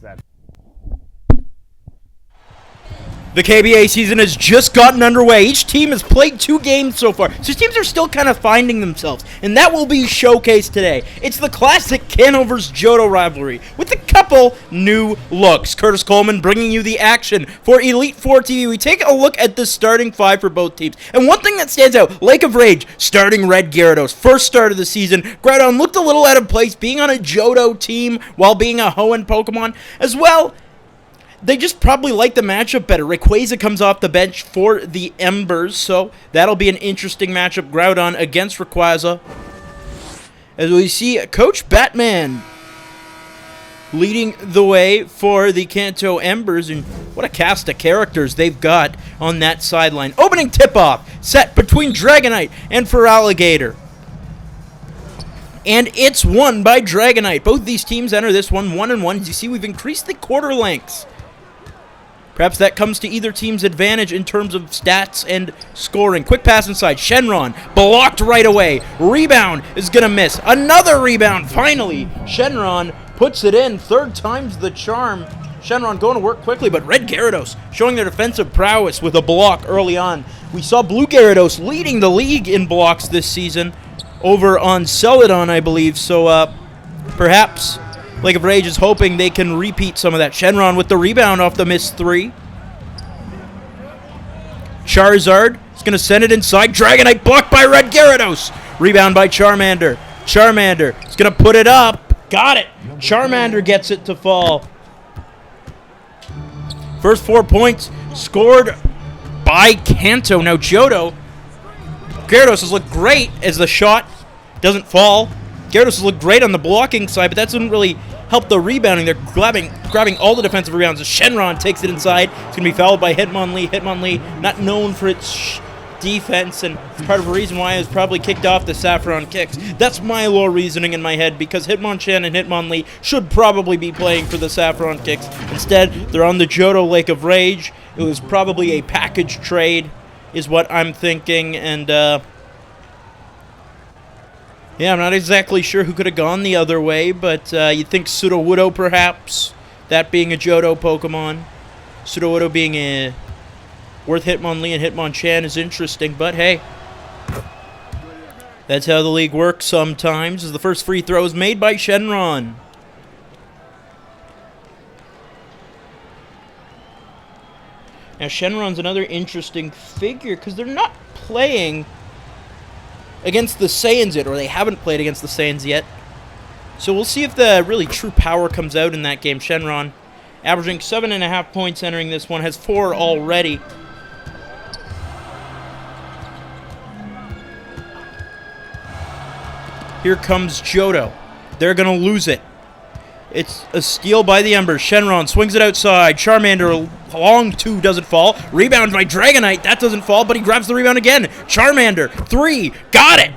that. The KBA season has just gotten underway. Each team has played 2 games so far, so teams are still kind of finding themselves, and that will be showcased today. It's the classic Kanto vs. Johto rivalry, with a couple new looks. Curtis Coleman bringing you the action for Elite Four TV. We take a look at the starting 5 for both teams, and one thing that stands out, Lake of Rage starting Red Gyarados. First start of the season, Groudon looked a little out of place, being on a Johto team while being a Hoenn Pokemon. As well, they just probably like the matchup better. Rayquaza comes off the bench for the Embers, so that'll be an interesting matchup. Groudon against Rayquaza. As we see Coach Batman leading the way for the Kanto Embers, and what a cast of characters they've got on that sideline. Opening tip-off set between Dragonite and Feraligatr. And it's won by Dragonite. Both these teams enter this one 1-1. As you see, we've increased the quarter lengths. Perhaps that comes to either team's advantage in terms of stats and scoring. Quick pass inside. Shenron blocked right away. Rebound is going to miss. Another rebound. Finally, Shenron puts it in. 3rd time's the charm. Shenron going to work quickly, but Red Gyarados showing their defensive prowess with a block early on. We saw Blue Gyarados leading the league in blocks this season over on Celadon, I believe. So perhaps Lake of Rage is hoping they can repeat some of that. Shenron with the rebound off the missed 3. Charizard is going to send it inside. Dragonite blocked by Red Gyarados. Rebound by Charmander. Charmander is going to put it up. Got it. Charmander gets it to fall. First 4 points scored by Kanto. Now Johto. Gyarados has looked great as the shot doesn't fall. Gyarados has looked great on the blocking side, but that doesn't really help the rebounding. They're grabbing all the defensive rebounds. As Shenron takes it inside, it's going to be fouled by Hitmonlee. Hitmonlee, not known for its defense, and it's part of the reason why it was probably kicked off the Saffron kicks. That's my little reasoning in my head, because Hitmonchan and Hitmonlee should probably be playing for the Saffron kicks. Instead, they're on the Johto Lake of Rage. It was probably a package trade, is what I'm thinking, and yeah, I'm not exactly sure who could have gone the other way, but you'd think Sudowoodo perhaps, that being a Johto Pokemon. Sudowoodo being worth Hitmonlee and Hitmonchan is interesting, but hey, that's how the league works sometimes, as the first free throw is made by Shenron. Now Shenron's another interesting figure, because they're not playing against the Saiyans yet, or they haven't played against the Saiyans yet. So we'll see if the really true power comes out in that game. Shenron averaging 7.5 points entering this one, has 4 already. Here comes Johto. They're going to lose it. It's a steal by the Embers. Shenron swings it outside. Charmander, long 2, doesn't fall. Rebound by Dragonite. That doesn't fall, but he grabs the rebound again. Charmander, 3, got it!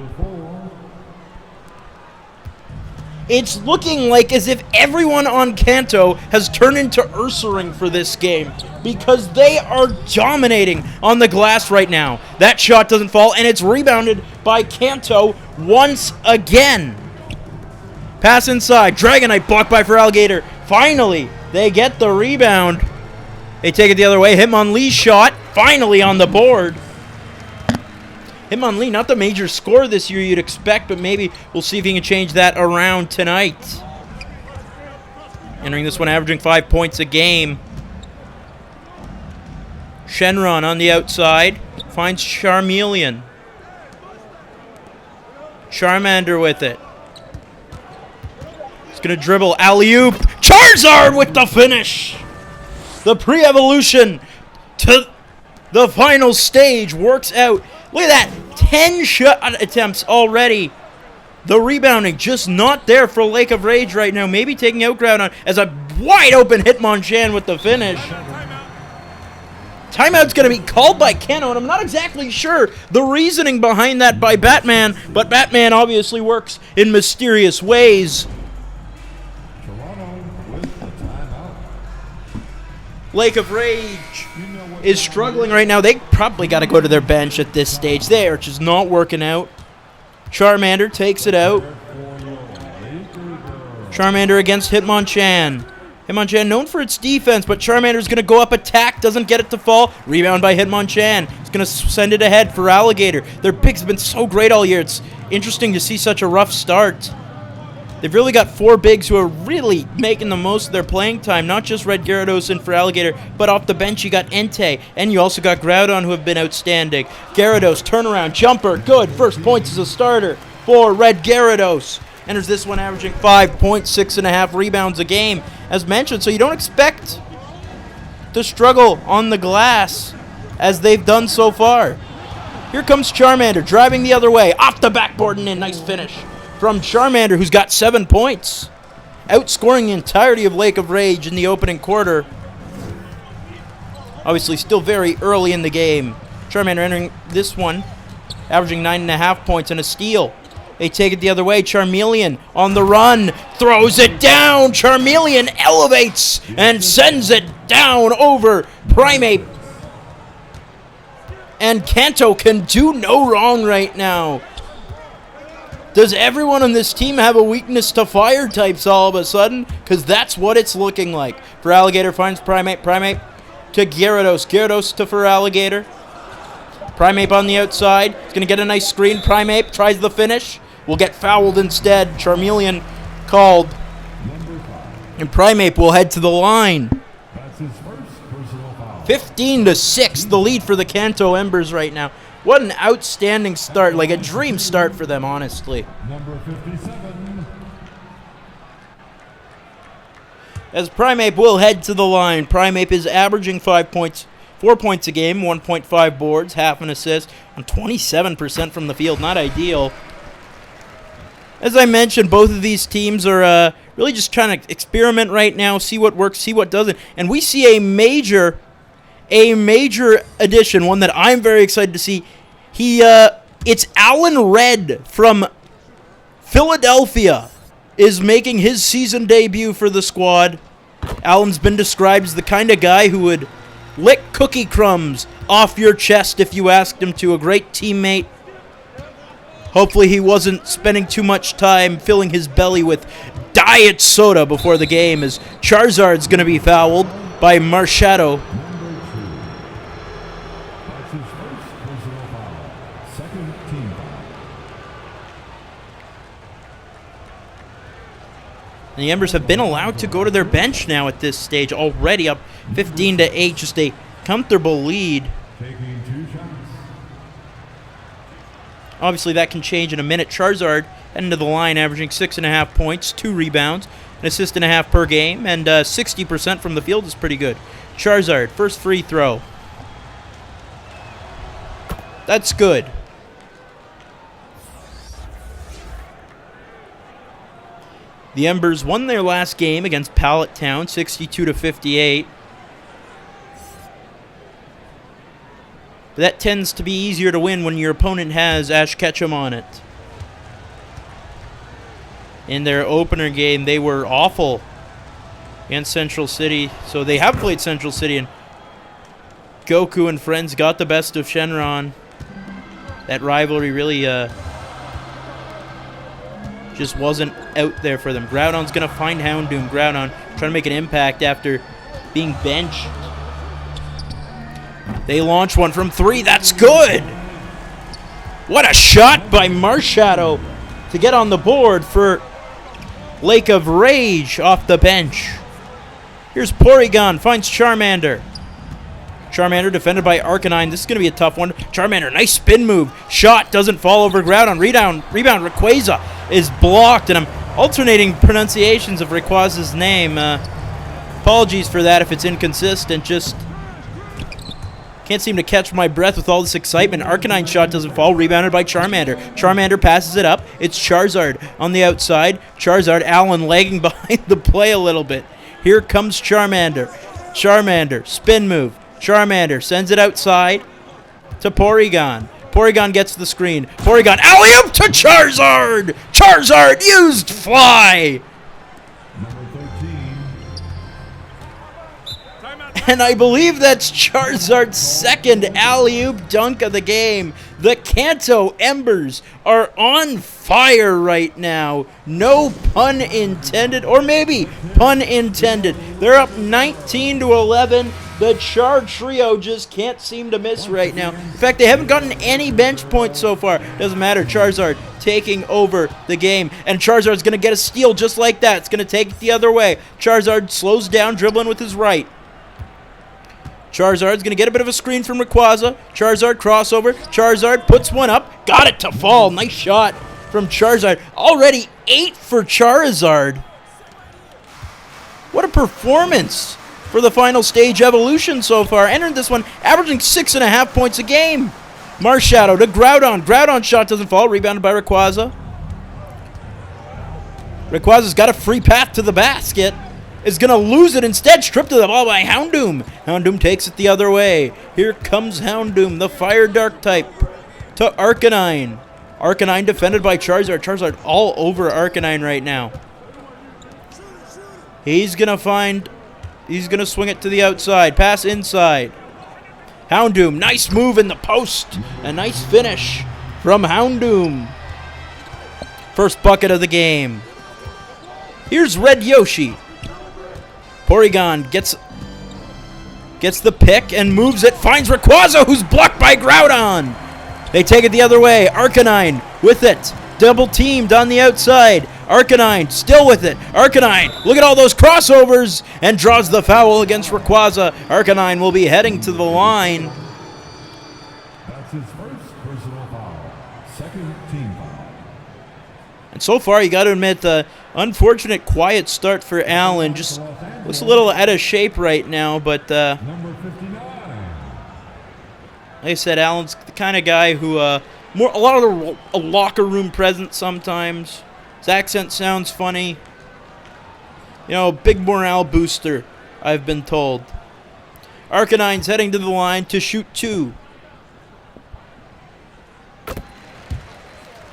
It's looking like as if everyone on Kanto has turned into Ursaring for this game, because they are dominating on the glass right now. That shot doesn't fall, and it's rebounded by Kanto once again. Pass inside. Dragonite blocked by Feraligatr. Finally, they get the rebound. They take it the other way. Hitmonlee's shot finally on the board. Hitmonlee, not the major scorer this year you'd expect, but maybe we'll see if he can change that around tonight. Entering this one, averaging 5 points a game. Shenron on the outside. Finds Charmeleon. Charmander with it. He's going to dribble. Alley-oop. Charizard with the finish. The pre-evolution to the final stage works out. Look at that. 10 shot attempts already. The rebounding just not there for Lake of Rage right now. Maybe taking out Groudon as a wide open Hitmonchan with the finish. Timeout's going to be called by Kanto, and I'm not exactly sure the reasoning behind that by Batman, but Batman obviously works in mysterious ways. Lake of Rage is struggling right now. They probably got to go to their bench at this stage. They are just not working out. Charmander takes it out. Charmander against Hitmonchan. Hitmonchan known for its defense, but Charmander's going to go up attack, doesn't get it to fall. Rebound by Hitmonchan. He's going to send it ahead. Feraligatr. Their picks have been so great all year. It's interesting to see such a rough start. They've really got 4 bigs who are really making the most of their playing time. Not just Red Gyarados and Feraligatr, but off the bench you got Entei. And you also got Groudon who have been outstanding. Gyarados, turnaround, jumper, good. First points as a starter for Red Gyarados. Enters this one averaging 5 points, 6.5 rebounds a game, as mentioned. So you don't expect to struggle on the glass as they've done so far. Here comes Charmander, driving the other way, off the backboard and in. Nice finish from Charmander, who's got 7 points, outscoring the entirety of Lake of Rage in the opening quarter. Obviously still very early in the game. Charmander entering this one, averaging 9.5 points and a steal. They take it the other way. Charmeleon on the run. Throws it down. Charmeleon elevates and sends it down over Primeape. And Kanto can do no wrong right now. Does everyone on this team have a weakness to fire types all of a sudden? Because that's what it's looking like. Feraligatr finds Primeape. Primeape to Gyarados. Gyarados to Feraligatr. Primeape on the outside. He's going to get a nice screen. Primeape tries the finish. Will get fouled instead. Charmeleon called. And Primeape will head to the line. 15-6, the lead for the Kanto Embers right now. What an outstanding start. Like a dream start for them, honestly. Number 57. As Primeape will head to the line. Primeape is averaging 4 points a game, 1.5 boards, half an assist, on 27% from the field. Not ideal. As I mentioned, both of these teams are really just trying to experiment right now, see what works, see what doesn't. And we see a major addition, one that I'm very excited to see. It's Alan Red from Philadelphia is making his season debut for the squad. Alan's been described as the kind of guy who would lick cookie crumbs off your chest if you asked him to. A great teammate. Hopefully he wasn't spending too much time filling his belly with diet soda before the game, as Charizard's going to be fouled by Marshadow. That's his first personal foul. Second team foul. And the Embers have been allowed to go to their bench now at this stage, already up 15-8, just a comfortable lead. Taking 2 shots. Obviously, that can change in a minute. Charizard heading to the line, averaging 6.5 points, 2 rebounds, an assist and a half per game, and 60% from the field is pretty good. Charizard, first free throw. That's good. The Embers won their last game against Pallet Town, 62-58. But that tends to be easier to win when your opponent has Ash Ketchum on it. In their opener game, they were awful against Central City. So they have played Central City, and Goku and friends got the best of Shenron. That rivalry really just wasn't out there for them. Groudon's going to find Houndoom. Groudon trying to make an impact after being benched. They launch one from 3. That's good. What a shot by Marshadow to get on the board for Lake of Rage off the bench. Here's Porygon, finds Charmander. Charmander defended by Arcanine. This is going to be a tough one. Charmander, nice spin move. Shot doesn't fall over Groudon. Rebound Rayquaza is blocked, and I'm alternating pronunciations of Rayquaza's name. Apologies for that if it's inconsistent. Just can't seem to catch my breath with all this excitement. Arcanine shot doesn't fall. Rebounded by Charmander. Charmander passes it up. It's Charizard on the outside. Charizard, Alan lagging behind the play a little bit. Here comes Charmander. Charmander, spin move. Charmander sends it outside to Porygon. Porygon gets the screen. Porygon alley-oop to Charizard! Charizard used fly! Number 13. And I believe that's Charizard's second alley-oop dunk of the game. The Kanto Embers are on fire right now. No pun intended, or maybe pun intended. They're up 19-11. The Charge trio just can't seem to miss right now. In fact, they haven't gotten any bench points so far. Doesn't matter. Charizard taking over the game. And Charizard's going to get a steal just like that. It's going to take it the other way. Charizard slows down, dribbling with his right. Charizard's going to get a bit of a screen from Rayquaza. Charizard crossover. Charizard puts one up. Got it to fall. Nice shot from Charizard. Already 8 for Charizard. What a performance for the final stage evolution so far. Entering this one, averaging 6.5 points a game. Marshadow to Groudon. Groudon shot doesn't fall. Rebounded by Rayquaza. Rayquaza's got a free path to the basket. Is going to lose it instead. Stripped to the ball by Houndoom. Houndoom takes it the other way. Here comes Houndoom, the Fire Dark type, to Arcanine. Arcanine defended by Charizard. Charizard all over Arcanine right now. He's going to swing it to the outside. Pass inside. Houndoom, nice move in the post. A nice finish from Houndoom. First bucket of the game. Here's Red Yoshi. Porygon gets the pick and moves it. Finds Rayquaza, who's blocked by Groudon. They take it the other way. Arcanine with it. Double teamed on the outside. Arcanine still with it. Arcanine, look at all those crossovers, and draws the foul against Rayquaza. Arcanine will be heading to the line. That's his first personal foul. Second team foul. And so far, you got to admit, the unfortunate quiet start for Allen. Just looks a little out of shape right now, but Number 59. like I said, Allen's the kind of guy who a lot of a locker room presence sometimes. His accent sounds funny. You know, big morale booster, I've been told. Arcanine's heading to the line to shoot 2.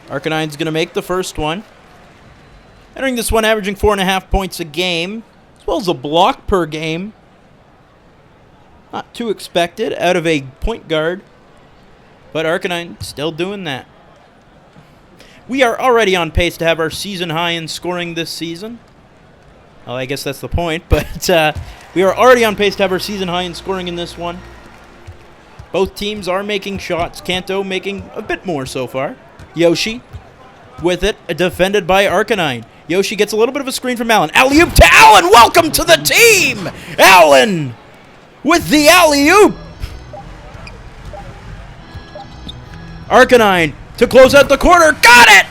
Arcanine's going to make the first one. Entering this one, averaging 4.5 points a game, as well as a block per game. Not too expected out of a point guard, but Arcanine still doing that. We are already on pace to have our season high in scoring this season. Well, I guess that's the point, but we are already on pace to have our season high in scoring in this one. Both teams are making shots. Kanto making a bit more so far. Yoshi with it, defended by Arcanine. Yoshi gets a little bit of a screen from Allen. Alley-oop to Allen! Welcome to the team! Allen with the alley-oop! Arcanine to close out the quarter. Got it!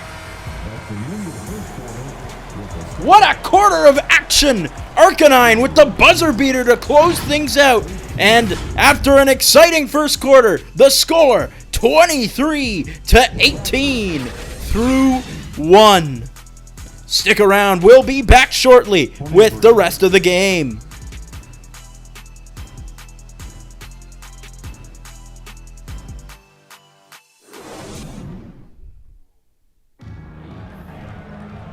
What a quarter of action! Arcanine with the buzzer beater to close things out. And after an exciting first quarter, the score 23-18 through 1. Stick around. We'll be back shortly with the rest of the game.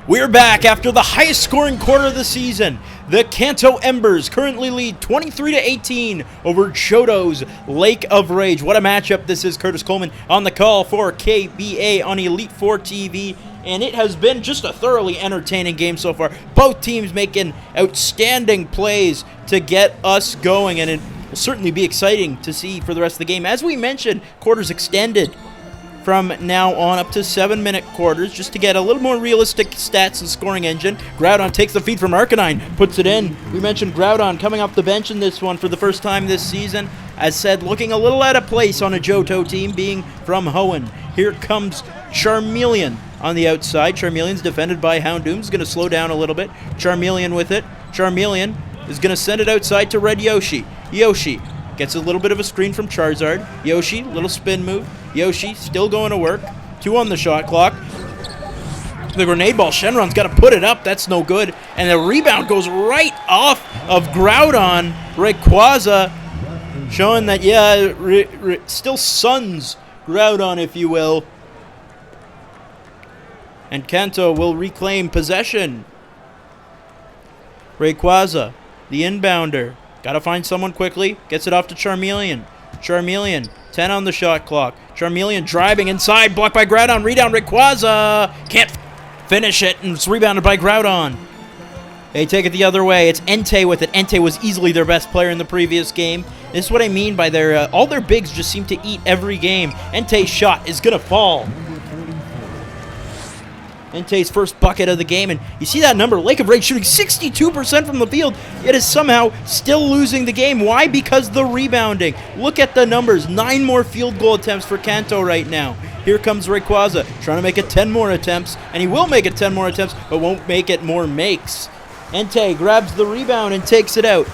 We're back after the highest scoring quarter of the season. The Kanto Embers currently lead 23-18 over Johto's Lake of Rage. What a matchup this is. Curtis Coleman on the call for KBA on Elite 4 TV. And it has been just a thoroughly entertaining game so far. Both teams making outstanding plays to get us going. And it will certainly be exciting to see for the rest of the game. As we mentioned, quarters extended from now on up to 7-minute quarters just to get a little more realistic stats and scoring engine. Groudon takes the feed from Arcanine, puts it in. We mentioned Groudon coming off the bench in this one for the first time this season. As said, looking a little out of place on a Johto team, being from Hoenn. Here comes Charmeleon on the outside. Charmeleon's defended by Houndoom. He's going to slow down a little bit. Charmeleon with it. Charmeleon is going to send it outside to Red Yoshi. Yoshi gets a little bit of a screen from Charizard. Yoshi, little spin move. Yoshi still going to work. 2 on the shot clock. The grenade ball, Shenron's got to put it up. That's no good. And the rebound goes right off of Groudon. Rayquaza showing that, yeah, still suns Groudon, if you will. And Kanto will reclaim possession. Rayquaza, the inbounder. Got to find someone quickly. Gets it off to Charmeleon. Charmeleon, 10 on the shot clock. Charmeleon driving inside, blocked by Groudon. Rebound, Rayquaza. Can't finish it, and it's rebounded by Groudon. They take it the other way. It's Entei with it. Entei was easily their best player in the previous game. This is what I mean by their all their bigs just seem to eat every game. Entei's shot is going to fall. Entei's first bucket of the game, and you see that number. Lake of Rage shooting 62% from the field. It is somehow still losing the game. Why? Because the rebounding. Look at the numbers. 9 more field goal attempts for Kanto right now. Here comes Rayquaza trying to make it 10 more attempts, and he will make it 10 more attempts, but won't make it more makes. Entei grabs the rebound and takes it out.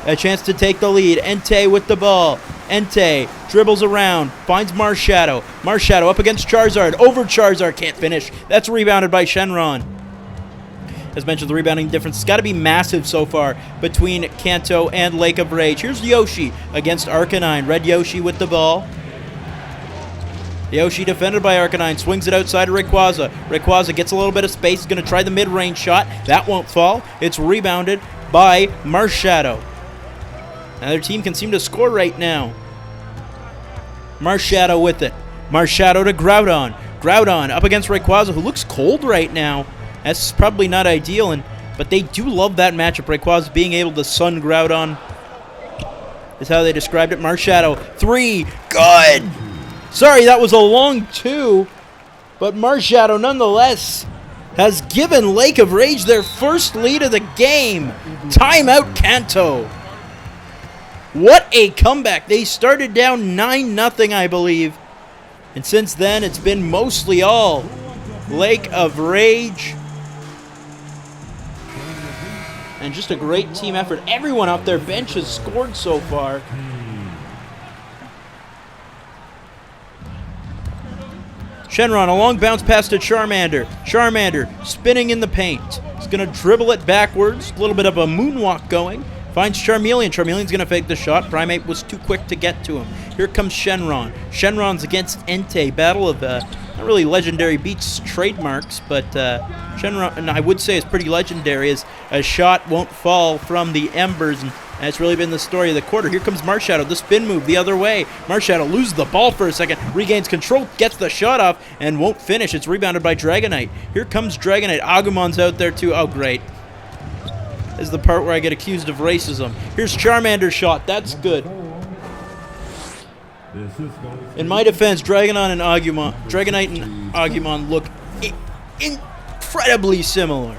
A chance to take the lead. Entei with the ball. Entei dribbles around, finds Marshadow. Marshadow up against Charizard. Over Charizard, can't finish. That's rebounded by Shenron. As mentioned, the rebounding difference has got to be massive so far between Kanto and Lake of Rage. Here's Yoshi against Arcanine. Red Yoshi with the ball. Yoshi defended by Arcanine, swings it outside to Rayquaza. Rayquaza gets a little bit of space, going to try the mid-range shot. That won't fall. It's rebounded by Marshadow. Neither team can seem to score right now. Marshadow with it. Marshadow to Groudon. Groudon up against Rayquaza, who looks cold right now. That's probably not ideal, but they do love that matchup. Rayquaza being able to sun Groudon is how they described it. Marshadow, 3, good! Sorry, that was a long 2, but Marshadow nonetheless has given Lake of Rage their first lead of the game. Timeout Kanto. What a comeback. They started down 9-0, I believe. And since then, it's been mostly all Lake of Rage. And just a great team effort. Everyone off their bench has scored so far. Shenron, a long bounce pass to Charmander. Charmander spinning in the paint. He's going to dribble it backwards. A little bit of a moonwalk going. Finds Charmeleon. Charmeleon's going to fake the shot. Primeape was too quick to get to him. Here comes Shenron. Shenron's against Entei. Battle of, not really legendary beats trademarks, but Shenron, I would say, is pretty legendary as a shot won't fall from the Embers, and that's really been the story of the quarter. Here comes Marshadow, the spin move the other way. Marshadow loses the ball for a second, regains control, gets the shot off, and won't finish. It's rebounded by Dragonite. Here comes Dragonite. Agumon's out there too. Oh, great. This is the part where I get accused of racism. Here's Charmander's shot. That's good. In my defense, Dragonite and Agumon look incredibly similar.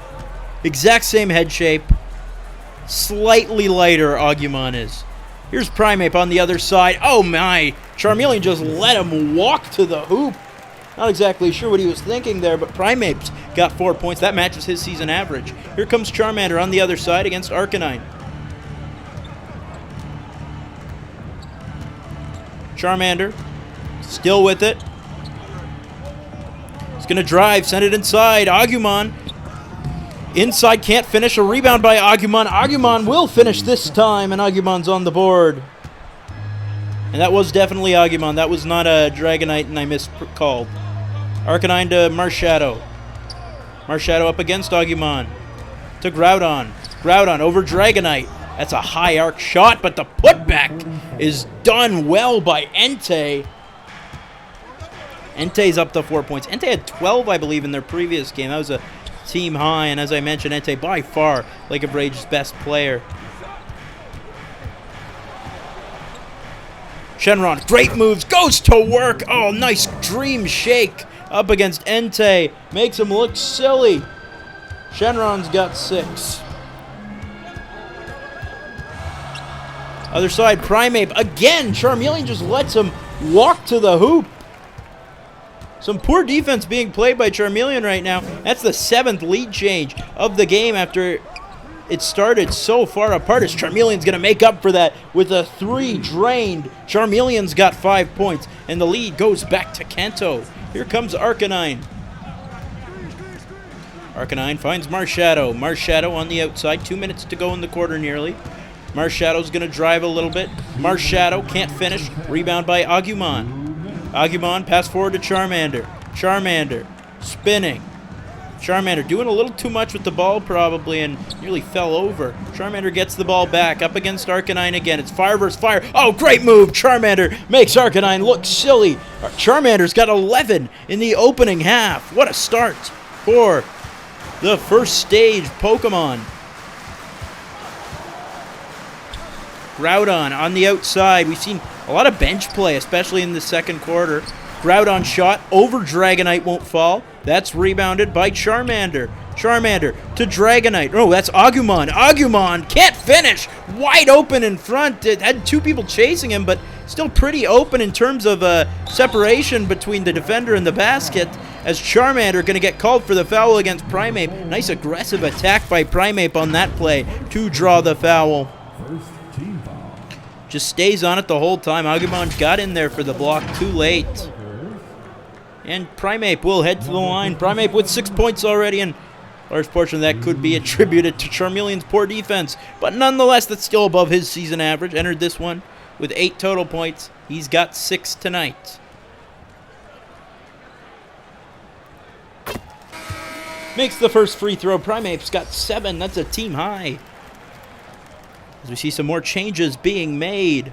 Exact same head shape. Slightly lighter Agumon is. Here's Primeape on the other side. Oh my! Charmeleon just let him walk to the hoop. Not exactly sure what he was thinking there, but Primeape's got 4 points. That matches his season average. Here comes Charmander on the other side against Arcanine. Charmander, still with it. He's going to drive, send it inside. Agumon, inside, can't finish. A rebound by Agumon. Agumon will finish this time, and Agumon's on the board. And that was definitely Agumon. That was not a Dragonite, and I miscalled. Arcanine to Marshadow. Marshadow up against Agumon. To Groudon. Groudon over Dragonite. That's a high arc shot, but the putback is done well by Entei. Entei's up to 4 points. Entei had 12, I believe, in their previous game. That was a team high, and as I mentioned, Entei by far Lake of Rage's best player. Shenron, great moves, goes to work. Oh, nice dream shake up against Entei. Makes him look silly. Shenron's got 6. Other side, Primeape. Again, Charmeleon just lets him walk to the hoop. Some poor defense being played by Charmeleon right now. That's the 7th lead change of the game after it started so far apart. As Charmeleon's going to make up for that with a 3 drained. Charmeleon's got 5 points, and the lead goes back to Kanto. Here comes Arcanine. Arcanine finds Marshadow. Marshadow on the outside. 2 minutes to go in the quarter nearly. Marshadow's going to drive a little bit. Marshadow can't finish. Rebound by Agumon. Agumon pass forward to Charmander. Charmander spinning. Charmander doing a little too much with the ball probably and nearly fell over. Charmander gets the ball back up against Arcanine again. It's fire versus fire. Oh, great move. Charmander makes Arcanine look silly. Charmander's got 11 in the opening half. What a start for the first stage Pokemon. Groudon on the outside. We've seen a lot of bench play, especially in the second quarter. Groudon shot over Dragonite, won't fall. That's rebounded by Charmander. Charmander to Dragonite. Oh, that's Agumon. Agumon can't finish. Wide open in front. It had two people chasing him, but still pretty open in terms of separation between the defender and the basket. As Charmander going to get called for the foul against Primeape. Nice aggressive attack by Primeape on that play to draw the foul. First team foul. Just stays on it the whole time. Agumon got in there for the block too late. And Primeape will head to the line. Primeape with 6 points already, and a large portion of that could be attributed to Charmeleon's poor defense. But nonetheless, that's still above his season average. Entered this one with 8 total points. He's got 6 tonight. Makes the first free throw. Primeape's got 7. That's a team high. As we see some more changes being made.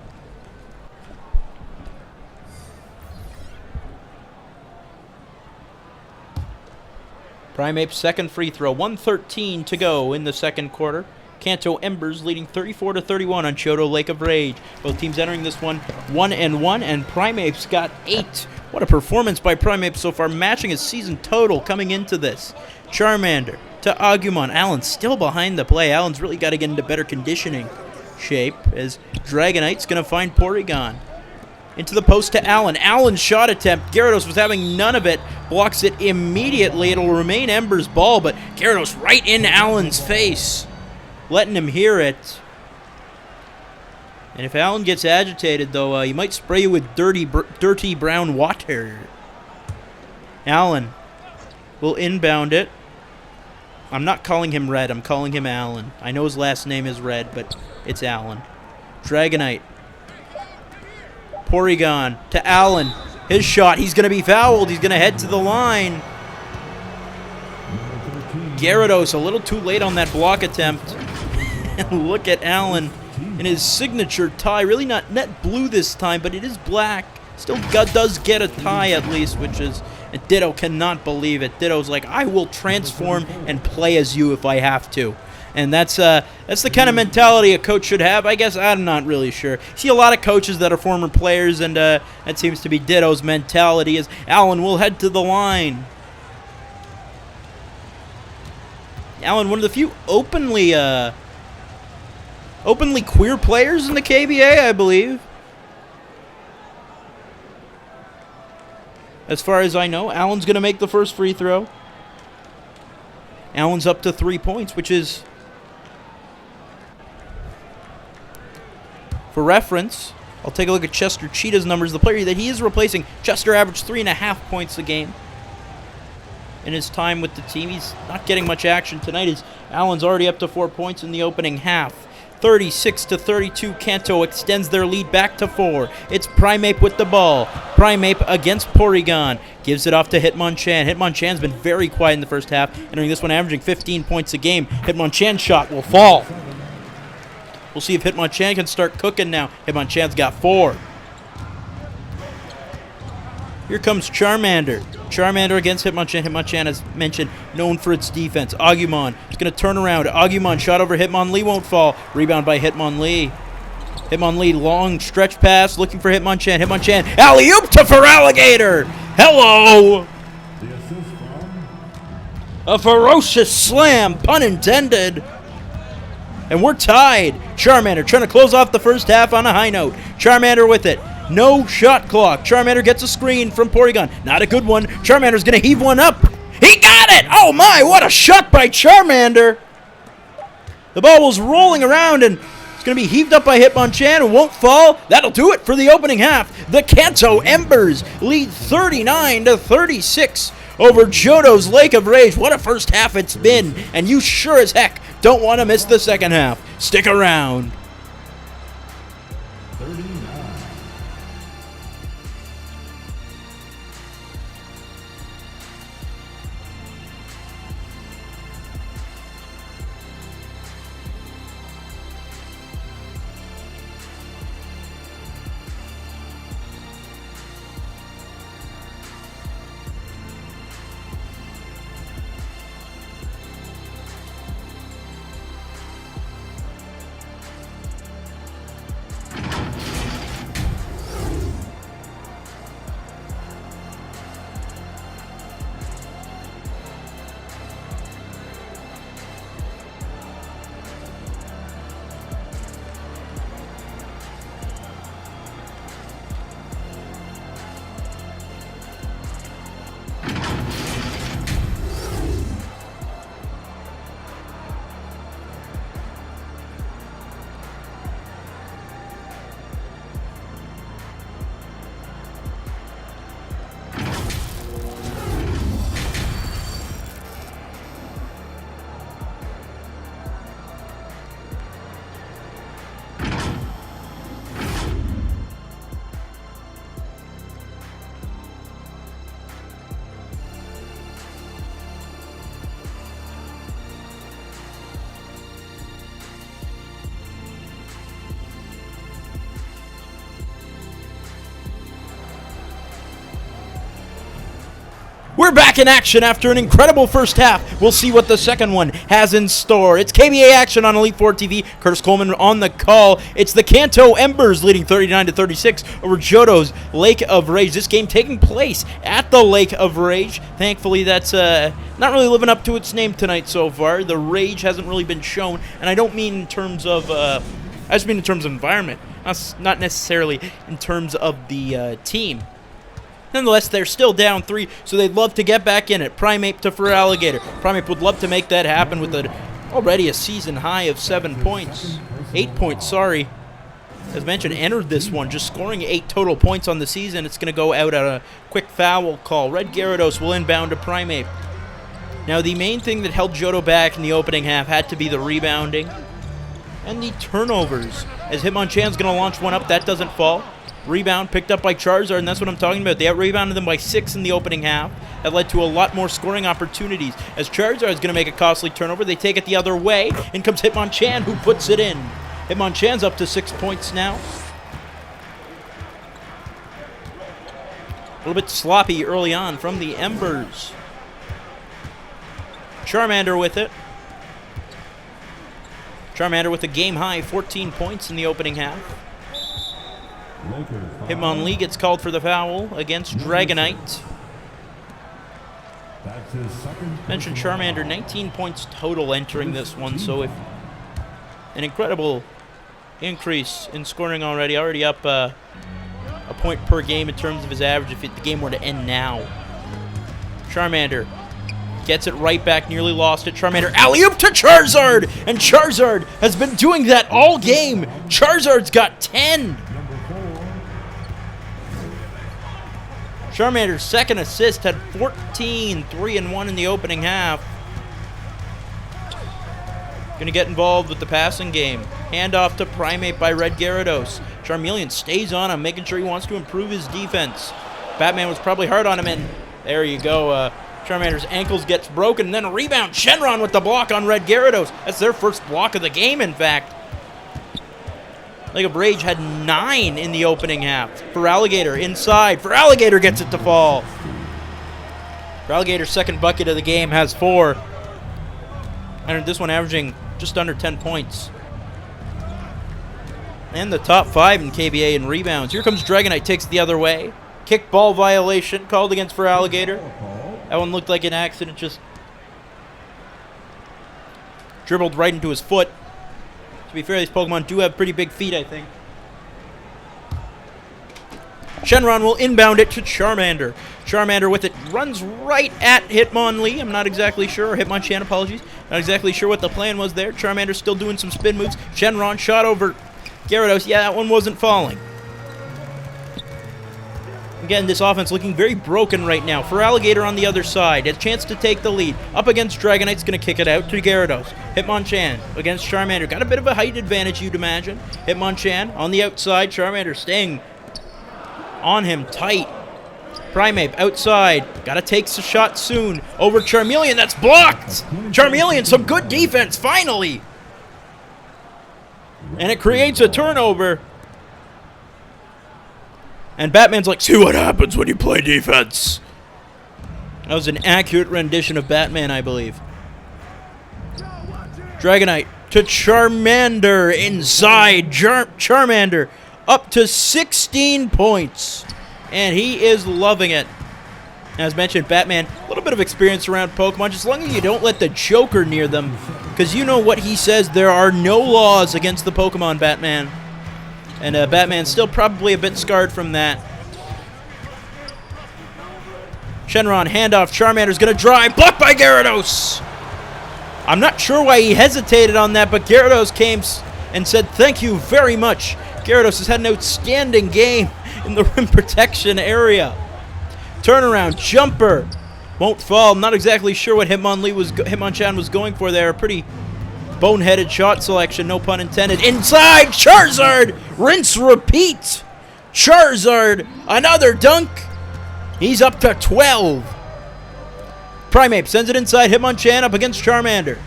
Primeape's second free throw. 1:13 to go in the second quarter. Kanto Embers leading 34-31 on Johto Lake of Rage. Both teams entering this one 1-1, and Primeape's got 8. What a performance by Primeape so far, matching his season total coming into this. Charmander to Agumon. Allen's still behind the play. Allen's really got to get into better conditioning shape as Dragonite's going to find Porygon. Into the post to Allen. Allen's shot attempt. Gyarados was having none of it. Blocks it immediately. It'll remain Ember's ball, but Gyarados right in Allen's face, letting him hear it. And if Allen gets agitated, though, he might spray you with dirty brown water. Allen will inbound it. I'm not calling him Red. I'm calling him Allen. I know his last name is Red, but it's Allen. Dragonite. Porygon to Allen. His shot. He's going to be fouled. He's going to head to the line. Gyarados a little too late on that block attempt. And look at Allen in his signature tie. Really not net blue this time, but it is black. Still does get a tie at least, which is... And Ditto cannot believe it. Ditto's like, I will transform and play as you if I have to. And that's the kind of mentality a coach should have. I guess I'm not really sure. See a lot of coaches that are former players, and that seems to be Ditto's mentality. As Allen will head to the line. Allen, one of the few openly queer players in the KBA, I believe. As far as I know, Allen's going to make the first free throw. Allen's up to 3 points, which is, for reference, I'll take a look at Chester Cheetah's numbers. The player that he is replacing, Chester averaged 3.5 points a game in his time with the team. He's not getting much action tonight, as Allen's already up to 4 points in the opening half. 36-32, Kanto extends their lead back to 4. It's Primeape with the ball. Primeape against Porygon. Gives it off to Hitmonchan. Hitmonchan's been very quiet in the first half, entering this one averaging 15 points a game. Hitmonchan's shot will fall. We'll see if Hitmonchan can start cooking now. Hitmonchan's got 4. Here comes Charmander. Charmander against Hitmonchan. Hitmonchan, as mentioned, known for its defense. Agumon is going to turn around. Agumon shot over Hitmonlee, won't fall. Rebound by Hitmonlee. Hitmonlee, long stretch pass, looking for Hitmonchan. Hitmonchan, alley-oop to Feraligatr. Hello! A ferocious slam, pun intended. And we're tied. Charmander trying to close off the first half on a high note. Charmander with it. No shot clock. Charmander gets a screen from Porygon. Not a good one. Charmander's going to heave one up. He got it! Oh my, what a shot by Charmander. The ball was rolling around, and it's going to be heaved up by Hitmonchan. It won't fall. That'll do it for the opening half. The Kanto Embers lead 39-36 over Johto's Lake of Rage. What a first half it's been, and you sure as heck don't want to miss the second half. Stick around. 39. We're back in action after an incredible first half. We'll see what the second one has in store. It's KBA action on Elite Four TV. Curtis Coleman on the call. It's the Kanto Embers leading 39-36 over Johto's Lake of Rage. This game taking place at the Lake of Rage. Thankfully, that's not really living up to its name tonight so far. The rage hasn't really been shown, and I don't mean in terms of, I just mean in terms of environment, not necessarily in terms of the team. Nonetheless, they're still down 3, so they'd love to get back in it. Primeape to Feraligatr. Primeape would love to make that happen with already a season high of 7 points. 8 points, sorry. As mentioned, entered this one, just scoring 8 total points on the season. It's going to go out at a quick foul call. Red Gyarados will inbound to Primeape. Now, the main thing that held Johto back in the opening half had to be the rebounding and the turnovers. As Hitmonchan's going to launch one up, that doesn't fall. Rebound picked up by Charizard, and that's what I'm talking about. They out-rebounded them by 6 in the opening half. That led to a lot more scoring opportunities. As Charizard is going to make a costly turnover, they take it the other way. In comes Hitmonchan, who puts it in. Hitmonchan's up to 6 points now. A little bit sloppy early on from the Embers. Charmander with it. Charmander with a game-high 14 points in the opening half. Hitmonlee gets called for the foul against Dragonite. Mentioned Charmander, 19 points total entering this one, so if an incredible increase in scoring already up a point per game in terms of his average if the game were to end now. Charmander gets it right back, nearly lost it. Charmander alley-oop to Charizard, and Charizard has been doing that all game. Charizard's got 10. Charmander's second assist had 14, 3 and 1 in the opening half. Gonna get involved with the passing game. Handoff to Primeape by Red Gyarados. Charmeleon stays on him, making sure he wants to improve his defense. Batman was probably hard on him, and there you go. Charmander's ankles gets broken, and then a rebound. Shenron with the block on Red Gyarados. That's their first block of the game, in fact. Lake of Rage had 9 in the opening half. Feraligatr inside. Feraligatr gets it to fall. Feraligatr's second bucket of the game has 4. And this one averaging just under 10 points. And the top 5 in KBA in rebounds. Here comes Dragonite, takes it the other way. Kickball violation called against Feraligatr. That one looked like an accident, just dribbled right into his foot. To be fair, these Pokemon do have pretty big feet, I think. Shenron will inbound it to Charmander. Charmander with it runs right at Hitmonlee. I'm not exactly sure, or Hitmonchan, apologies. Not exactly sure what the plan was there. Charmander's still doing some spin moves. Shenron shot over Gyarados. Yeah, that one wasn't falling. Again, this offense looking very broken right now. Feraligatr on the other side. A chance to take the lead. Up against Dragonite's going to kick it out to Gyarados. Hitmonchan against Charmander. Got a bit of a height advantage, you'd imagine. Hitmonchan on the outside. Charmander staying on him tight. Primeape outside. Got to take the shot soon. Over Charmeleon. That's blocked. Charmeleon, some good defense, finally. And it creates a turnover. And Batman's like, see what happens when you play defense. That was an accurate rendition of Batman, I believe. Dragonite to Charmander inside. Charmander up to 16 points. And he is loving it. As mentioned, Batman, a little bit of experience around Pokemon. Just as long as you don't let the Joker near them. Because you know what he says, there are no laws against the Pokemon, Batman. And Batman's still probably a bit scarred from that. Shenron, handoff. Charmander's going to drive. Blocked by Gyarados. I'm not sure why he hesitated on that, but Gyarados came and said, thank you very much. Gyarados has had an outstanding game in the rim protection area. Turnaround. Jumper. Won't fall. I'm not exactly sure what Hitmonchan was going for there. Pretty boneheaded shot selection, no pun intended. Inside, Charizard! Rinse, repeat! Charizard, another dunk! He's up to 12. Primeape sends it inside, Hitmonchan up against Charmander.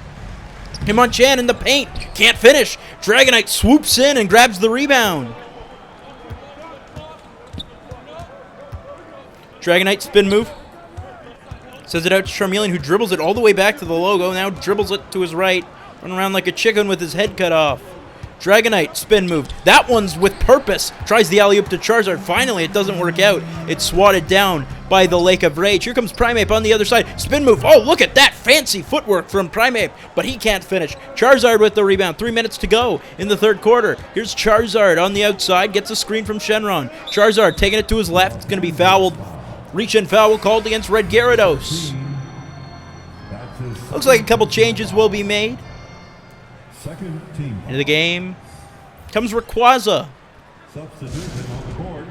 Hitmonchan in the paint, can't finish. Dragonite swoops in and grabs the rebound. Dragonite spin move. Sends it out to Charmeleon, who dribbles it all the way back to the logo. Now dribbles it to his right. Running around like a chicken with his head cut off. Dragonite, spin move. That one's with purpose. Tries the alley-oop to Charizard. Finally, it doesn't work out. It's swatted down by the Lake of Rage. Here comes Primeape on the other side. Spin move. Oh, look at that fancy footwork from Primeape. But he can't finish. Charizard with the rebound. 3 minutes to go in the third quarter. Here's Charizard on the outside. Gets a screen from Shenron. Charizard taking it to his left. It's going to be fouled. Reach-in foul called against Red Gyarados. Looks like a couple changes will be made. Second team. Into the game comes Rayquaza. Substitution on the court.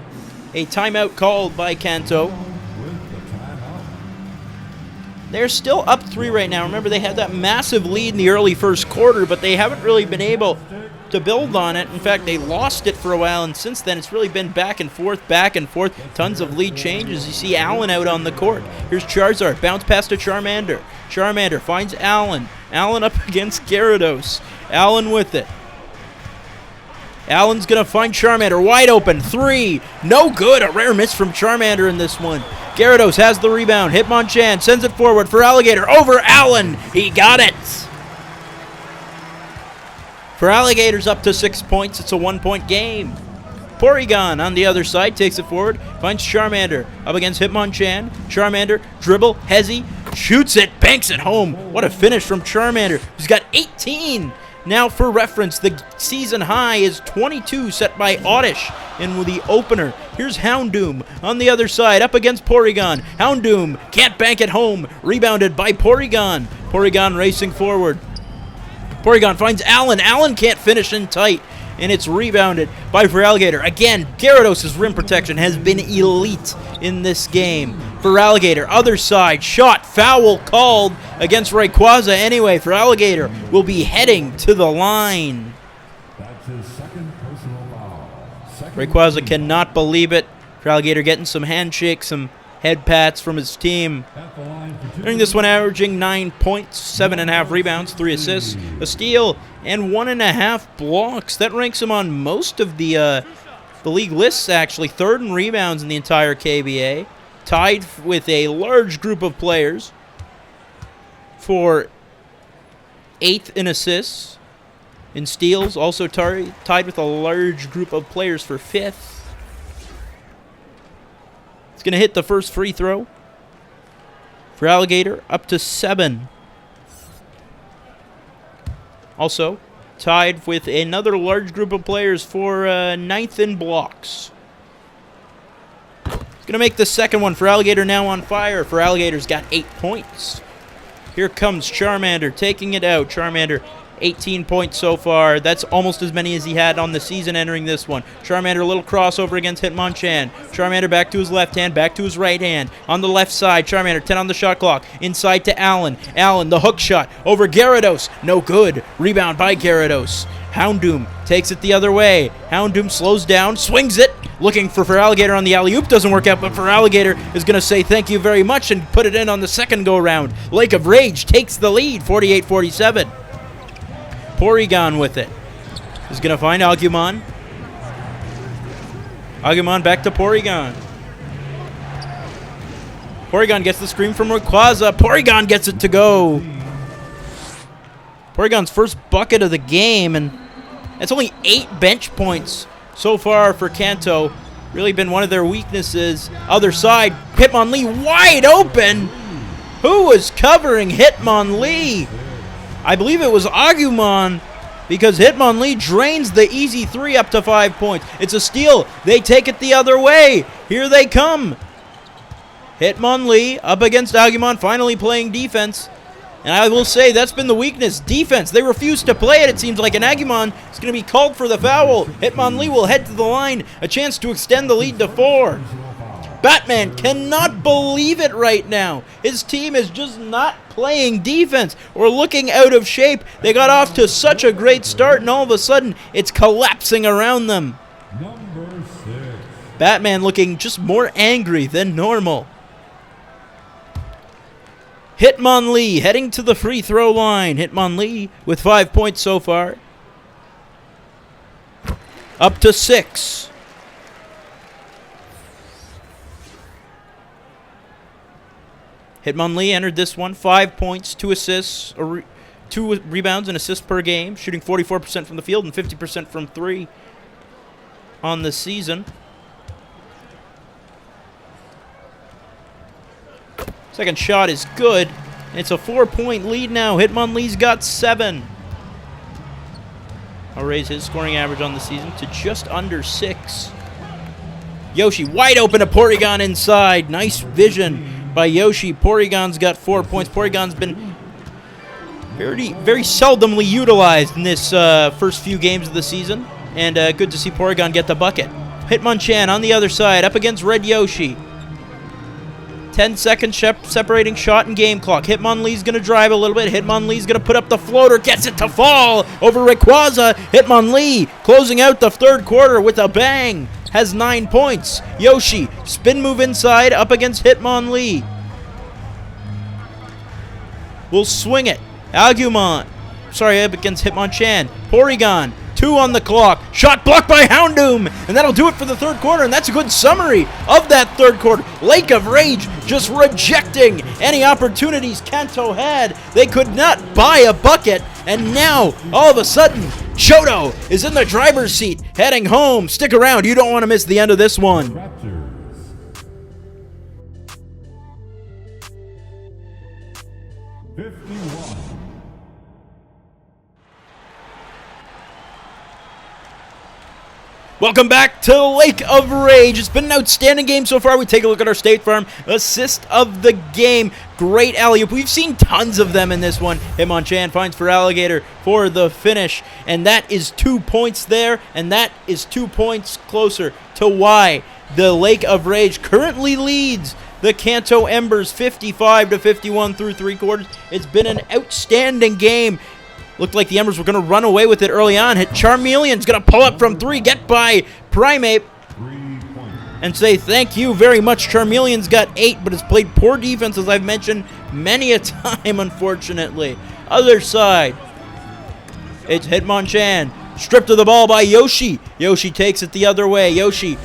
A timeout called by Kanto. With the timeout. They're still up 3 right now. Remember, they had that massive lead in the early first quarter, but they haven't really been able to build on it. In fact, they lost it for a while, and since then it's really been back and forth, back and forth. Tons of lead changes. You see Allen out on the court. Here's Charizard. Bounce pass to Charmander. Charmander finds Allen. Allen up against Gyarados. Allen with it. Allen's going to find Charmander. Wide open. 3. No good. A rare miss from Charmander in this one. Gyarados has the rebound. Hitmonchan sends it forward. Feraligatr over Allen. He got it. Feraligatr's up to 6 points. It's a 1-point game. Porygon on the other side takes it forward. Finds Charmander up against Hitmonchan. Charmander, dribble, hezzy, shoots it, banks it home. What a finish from Charmander. He's got 18. Now, for reference, the season high is 22 set by Oddish in the opener. Here's Houndoom on the other side up against Porygon. Houndoom can't bank it home. Rebounded by Porygon. Porygon racing forward. Porygon finds Allen. Allen can't finish in tight. And it's rebounded by Feraligatr. Again, Gyarados' rim protection has been elite in this game. Feraligatr, other side, shot, foul called against Rayquaza. Anyway, Feraligatr will be heading to the line. That's his second personal foul. Rayquaza cannot believe it. Feraligatr getting some handshakes, some head pats from his team. At the line for two. During this one, averaging 9 points, 7.5 rebounds, 3 assists, a steal, and 1.5 blocks. That ranks him on most of the league lists, actually. Third in rebounds in the entire KBA. Tied with a large group of players for 8th in assists. In steals, also tied with a large group of players for 5th. It's going to hit the first free throw. Feraligatr up to 7. Also, tied with another large group of players for 9th in blocks. He's going to make the second one. Feraligatr now on fire. Feraligatr's got 8 points. Here comes Charmander taking it out. Charmander, 18 points so far. That's almost as many as he had on the season entering this one. Charmander, a little crossover against Hitmonchan. Charmander back to his left hand, back to his right hand. On the left side, Charmander, 10 on the shot clock. Inside to Allen. Allen, the hook shot over Gyarados. No good. Rebound by Gyarados. Houndoom takes it the other way. Houndoom slows down, swings it. Looking for Feraligatr on the alley-oop. Doesn't work out, but Feraligatr is going to say thank you very much and put it in on the second go-round. Lake of Rage takes the lead, 48-47. Porygon with it. Is going to find Agumon. Agumon back to Porygon. Porygon gets the screen from Rayquaza. Porygon gets it to go. Porygon's first bucket of the game, and it's only 8 bench points so far for Kanto. Really been one of their weaknesses. Other side, Hitmonlee wide open. Who was covering Hitmonlee? I believe it was Agumon, because Hitmonlee drains the easy 3 up to 5 points. It's a steal. They take it the other way. Here they come. Hitmonlee up against Agumon, finally playing defense. And I will say that's been the weakness, defense. They refuse to play it, it seems like. An Agumon is going to be called for the foul. Hitmonlee will head to the line. A chance to extend the lead to 4. Batman cannot believe it right now. His team is just not playing defense or looking out of shape. They got off to such a great start, and all of a sudden, it's collapsing around them. Number 6. Batman looking just more angry than normal. Hitmonlee heading to the free throw line. Hitmonlee with 5 points so far. Up to 6. Hitmonlee entered this one, 5 points, 2 assists, 2 rebounds and assists per game, shooting 44% from the field and 50% from 3 on the season. Second shot is good. It's a 4-point lead now. Hitmonlee's got 7. I'll raise his scoring average on the season to just under 6. Yoshi wide open to Porygon inside. Nice vision by Yoshi. Porygon's got 4 points. Porygon's been very seldomly utilized in this first few games of the season. And good to see Porygon get the bucket. Hitmonchan on the other side up against Red Yoshi. 10-second separating shot and game clock. Hitmonlee's going to drive a little bit. Hitmonlee's going to put up the floater. Gets it to fall over Rayquaza. Hitmonlee closing out the third quarter with a bang. Has 9 points. Yoshi, spin move inside up against Hitmonlee. Will swing it. Agumon. Sorry, up against Hitmonchan. Porygon. 2 on the clock. Shot blocked by Houndoom. And that'll do it for the third quarter. And that's a good summary of that third quarter. Lake of Rage just rejecting any opportunities Kanto had. They could not buy a bucket. And now, all of a sudden, Shoto is in the driver's seat, heading home. Stick around. You don't want to miss the end of this one. Raptors. Welcome back to Lake of Rage. It's been an outstanding game so far. We take a look at our State Farm assist of the game. Great alley-oop. We've seen tons of them in this one. Hitmonchan finds Feraligatr for the finish. And that is 2 points there. And that is 2 points closer to why the Lake of Rage currently leads the Kanto Embers 55-51 through 3 quarters. It's been an outstanding game. Looked like the Embers were going to run away with it early on. Charmeleon's going to pull up from 3, get by Primeape, and say thank you very much. Charmeleon's got 8, but has played poor defense, as I've mentioned many a time, unfortunately. Other side, it's Hitmonchan. Stripped of the ball by Yoshi. Yoshi takes it the other way. Yoshi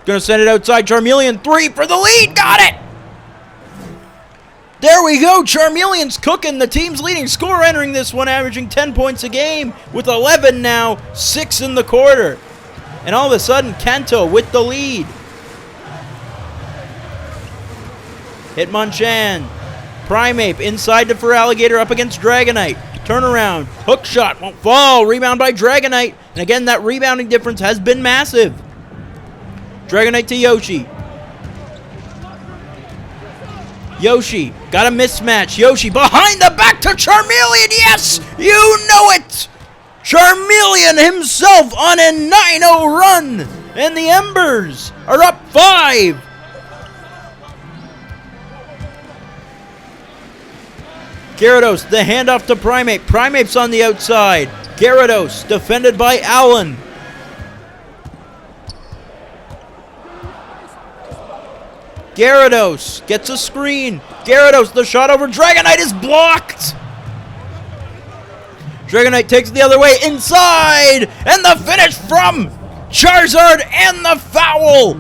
going to send it outside. Charmeleon, 3 for the lead. Got it! There we go. Charmeleon's cooking. The team's leading scorer entering this one, averaging 10 points a game with 11 now, 6 in the quarter. And all of a sudden, Kanto with the lead. Hitmonchan. Primeape inside to Feraligatr up against Dragonite. Turnaround. Hook shot. Won't fall. Rebound by Dragonite. And again, that rebounding difference has been massive. Dragonite to Yoshi. Yoshi, got a mismatch. Yoshi behind the back to Charmeleon. Yes, you know it. Charmeleon himself on a 9-0 run. And the Embers are up 5. Gyarados, the handoff to Primeape. Primeape's on the outside. Gyarados, defended by Allen. Gyarados gets a screen. Gyarados, the shot over Dragonite is blocked. Dragonite takes it the other way inside. And the finish from Charizard and the foul.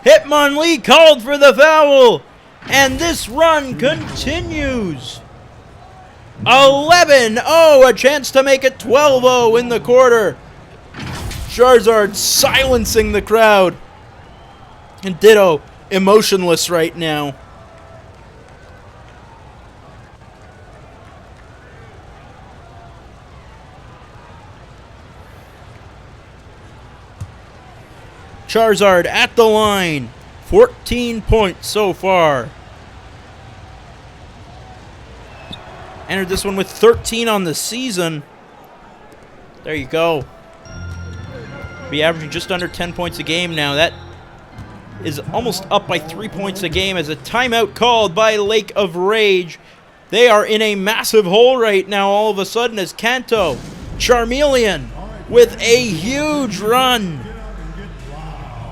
Hitmonlee called for the foul. And this run continues. 11-0, a chance to make it 12-0 in the quarter. Charizard silencing the crowd. And Ditto emotionless right now. Charizard at the line. 14 points so far. Entered this one with 13 on the season. There you go. Be averaging just under 10 points a game now. That is almost up by 3 points a game as a timeout called by Lake of Rage. They are in a massive hole right now all of a sudden as Kanto, Charmeleon with a huge run.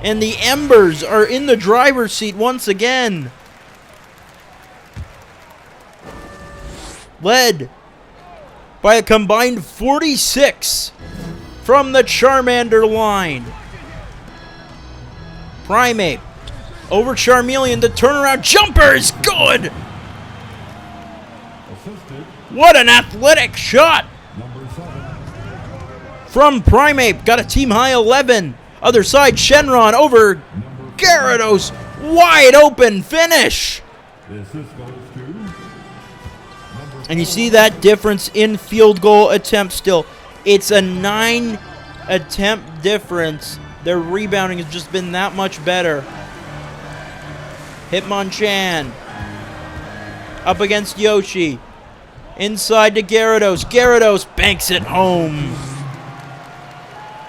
And the Embers are in the driver's seat once again. Led by a combined 46 from the Charmander line. Primeape. Over Charmeleon, the turnaround jumper is good! Assisted. What an athletic shot! Number 7. From Primeape, got a team high 11. Other side, Shenron over Gyarados. Wide open finish! The assist goes to number And you see that difference in field goal attempts still. It's a 9 attempt difference. Their rebounding has just been that much better. Hitmonchan up against Yoshi. Inside to Gyarados. Gyarados banks it home.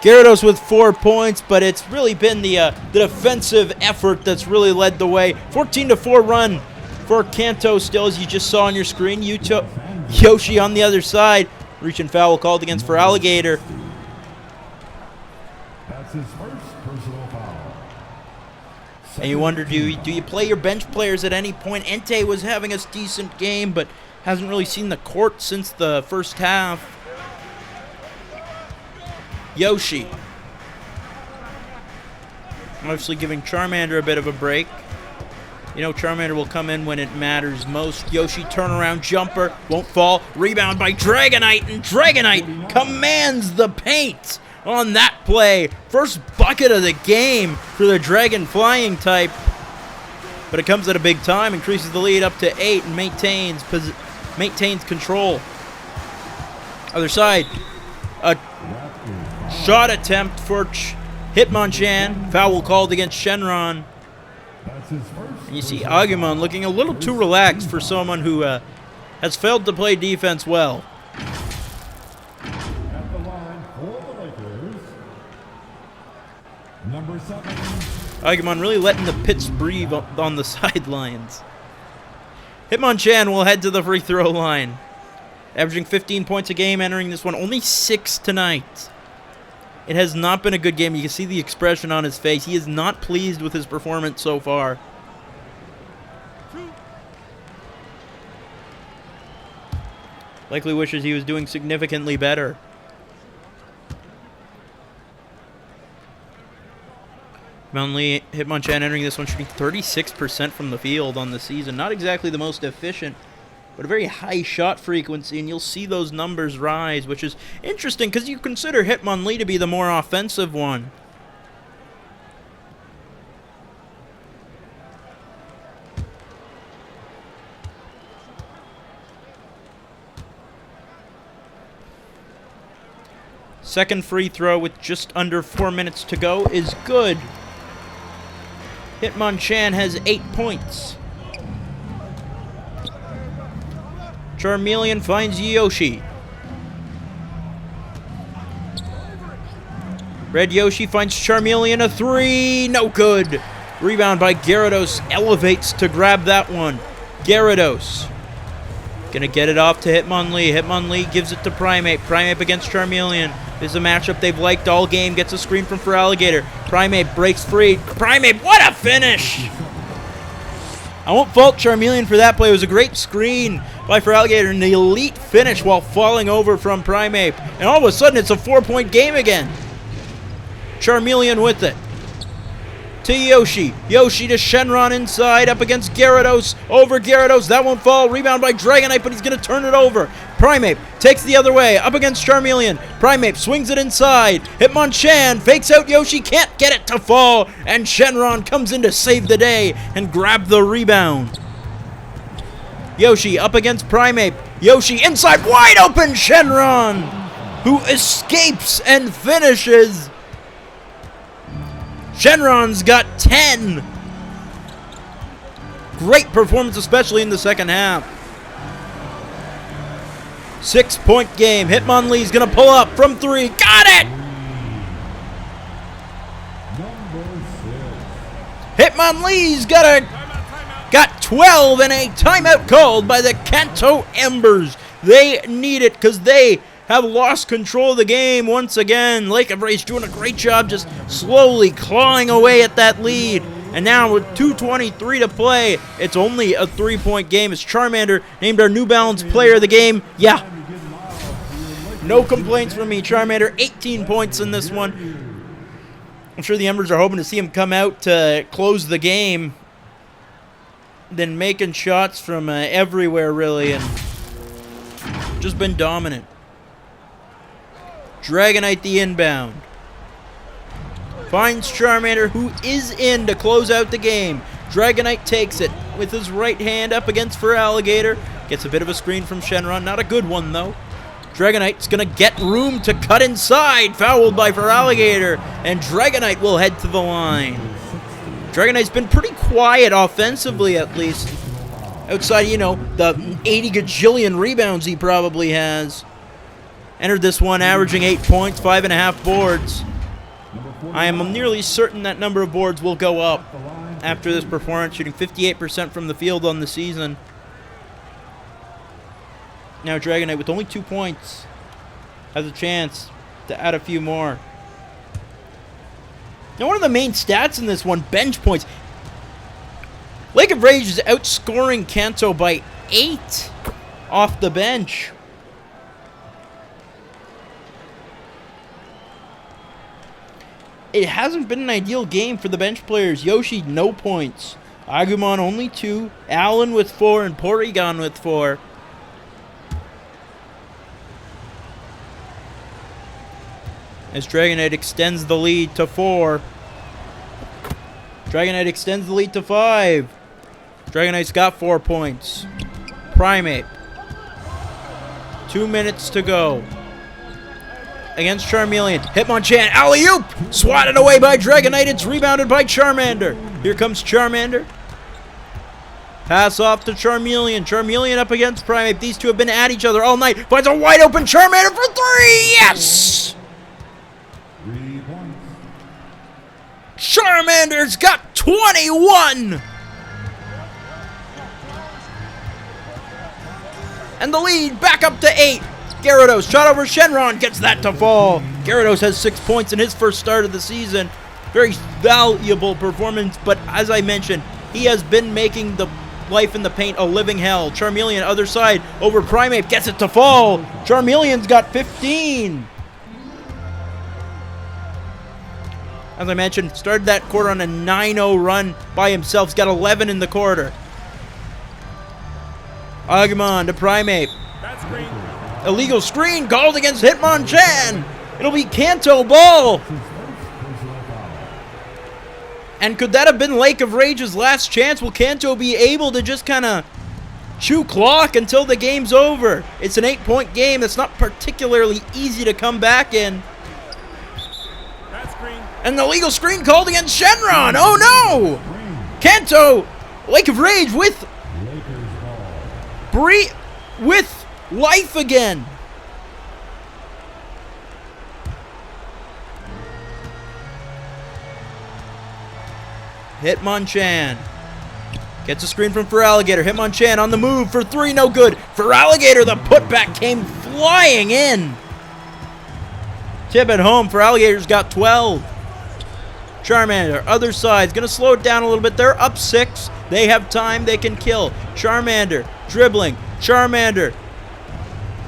Gyarados with 4 points, but it's really been the defensive effort that's really led the way. 14-4 run for Kanto still, as you just saw on your screen. Yoshi on the other side. Reach and foul called against Feraligatr. That's his first personal foul. And you wonder, do you play your bench players at any point? Entei was having a decent game, but hasn't really seen the court since the first half. Yoshi. Obviously giving Charmander a bit of a break. You know Charmander will come in when it matters most. Yoshi turnaround jumper. Won't fall. Rebound by Dragonite. And Dragonite commands the paint on that play. First bucket of the game for the Dragon flying type. But it comes at a big time. Increases the lead up to 8 and maintains control. Other side. A shot attempt for Hitmonchan. Foul called against Shenron. That's his first. And you see Agumon looking a little too relaxed for someone who has failed to play defense well. At the line for the Lakers, number 7. Agumon really letting the pits breathe on the sidelines. Hitmonchan will head to the free throw line. Averaging 15 points a game entering this one. Only 6 tonight. It has not been a good game. You can see the expression on his face. He is not pleased with his performance so far. Likely wishes he was doing significantly better. Hitmonchan entering this one shooting 36% from the field on the season. Not exactly the most efficient, but a very high shot frequency, and you'll see those numbers rise, which is interesting because you consider Hitmonlee to be the more offensive one. Second free throw with just under 4 minutes to go is good. Hitmonchan has 8 points. Charmeleon finds Yoshi. Red Yoshi finds Charmeleon, a 3, no good. Rebound by Gyarados, elevates to grab that one. Gyarados gonna get it off to Hitmonlee. Hitmonlee gives it to Primeape. Primeape against Charmeleon. This is a matchup they've liked all game. Gets a screen from Feraligatr. Primeape breaks free. Primeape, what a finish! I won't fault Charmeleon for that play. It was a great screen by Feraligatr and the elite finish while falling over from Primeape. And all of a sudden, it's a 4-point game again. Charmeleon with it. To Yoshi. Yoshi to Shenron inside, up against Gyarados. Over Gyarados, that won't fall. Rebound by Dragonite, but he's going to turn it over. Primeape takes the other way, up against Charmeleon. Primeape swings it inside. Hitmonchan fakes out Yoshi, can't get it to fall. And Shenron comes in to save the day and grab the rebound. Yoshi up against Primeape. Yoshi inside, wide open Shenron, who escapes and finishes. Shenron's got 10. Great performance, especially in the second half. 6-point game. Hitmonlee's going to pull up from 3. Got it! Hitmonlee's got 12 and a timeout called by the Kanto Embers. They need it because they have lost control of the game once again. Lake of Rage doing a great job just slowly clawing away at that lead. And now with 2:23 to play, it's only a 3-point game. It's Charmander named our New Balance player of the game. Yeah, no complaints from me. Charmander, 18 points in this one. I'm sure the Embers are hoping to see him come out to close the game. Then making shots from everywhere, really, and just been dominant. Dragonite the inbound. Finds Charmander, who is in to close out the game. Dragonite takes it with his right hand up against Feraligatr. Gets a bit of a screen from Shenron. Not a good one, though. Dragonite's going to get room to cut inside. Fouled by Feraligatr. And Dragonite will head to the line. Dragonite's been pretty quiet offensively, at least. Outside, you know, the 80 gajillion rebounds he probably has. Entered this one averaging 8 points, 5.5 boards. I am nearly certain that number of boards will go up after this performance, shooting 58% from the field on the season. Now Dragonite, with only 2 points, has a chance to add a few more. Now, one of the main stats in this one, bench points. Lake of Rage is outscoring Kanto by 8 off the bench. It hasn't been an ideal game for the bench players. Yoshi, no points. Agumon, only 2. Allen with 4, and Porygon with 4. As Dragonite extends the lead to 4. Dragonite extends the lead to 5. Dragonite's got 4 points. Primeape. 2 minutes to go. Against Charmeleon. Hitmonchan. Alley-oop! Swatted away by Dragonite. It's rebounded by Charmander. Here comes Charmander. Pass off to Charmeleon. Charmeleon up against Primeape. These two have been at each other all night. Finds a wide open Charmander for 3. Yes! Charmander's got 21! And the lead back up to 8. Gyarados shot over Shenron, gets that to fall. Gyarados has 6 points in his first start of the season. Very valuable performance, but as I mentioned, he has been making the life in the paint a living hell. Charmeleon, other side, over Primeape, gets it to fall. Charmeleon's got 15. As I mentioned, started that quarter on a 9-0 run by himself. He's got 11 in the quarter. Agumon to Primeape. That's green. Illegal screen called against Hitmonchan. It'll be Kanto ball. And could that have been Lake of Rage's last chance? Will Kanto be able to just kind of chew clock until the game's over? It's an 8-point game. That's not particularly easy to come back in. That's green. And the legal screen called against Shenron. Oh no! Kanto, Lake of Rage with with life again. Hitmonchan gets a screen from Feraligatr. Hitmonchan on the move for 3, no good. Feraligatr, the putback came flying in. Tip at home. Feraligator's got 12. Charmander, other side's going to slow it down a little bit. They're up 6. They have time. They can kill. Charmander, dribbling. Charmander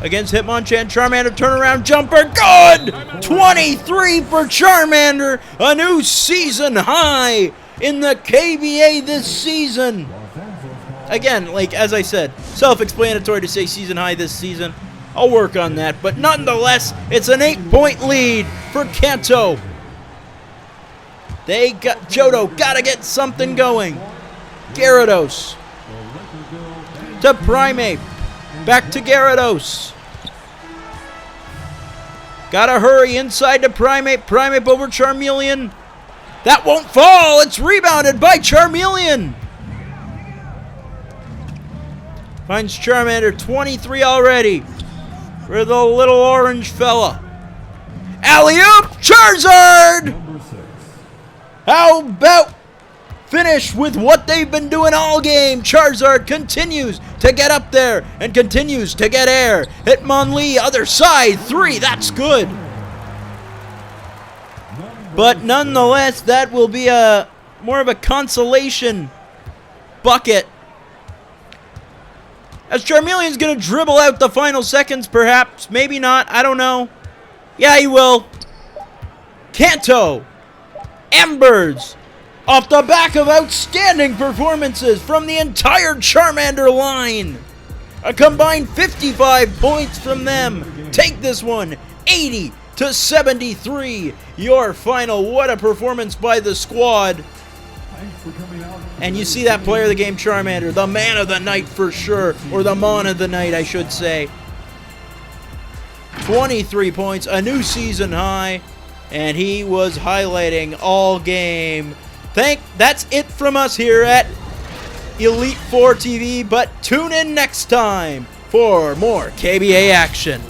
against Hitmonchan. Charmander, turnaround jumper. Good! 23 for Charmander. A new season high in the KBA this season. Again, like as I said, self-explanatory to say season high this season. I'll work on that, but nonetheless, it's an 8-point lead for Kanto. They got Johto, gotta get something going. Gyarados to Primeape, back to Gyarados. Gotta hurry inside to Primeape. Primeape over Charmeleon. That won't fall. It's rebounded by Charmeleon. Finds Charmander, 23 already for the little orange fella. Alley-oop, Charizard! How about finish with what they've been doing all game? Charizard continues to get up there and continues to get air. Hitmonlee, other side, 3, that's good. But nonetheless, that will be a more of a consolation bucket. As Charmeleon's going to dribble out the final seconds, perhaps. Maybe not. I don't know. Yeah, he will. Kanto Embers. Off the back of outstanding performances from the entire Charmander line. A combined 55 points from them. Take this one, 80-73. Your final. What a performance by the squad. And you see that player of the game, Charmander, the man of the night for sure, or the mon of the night, I should say. 23 points, a new season high, and he was highlighting all game. That's it from us here at Elite Four TV, but tune in next time for more KBA action.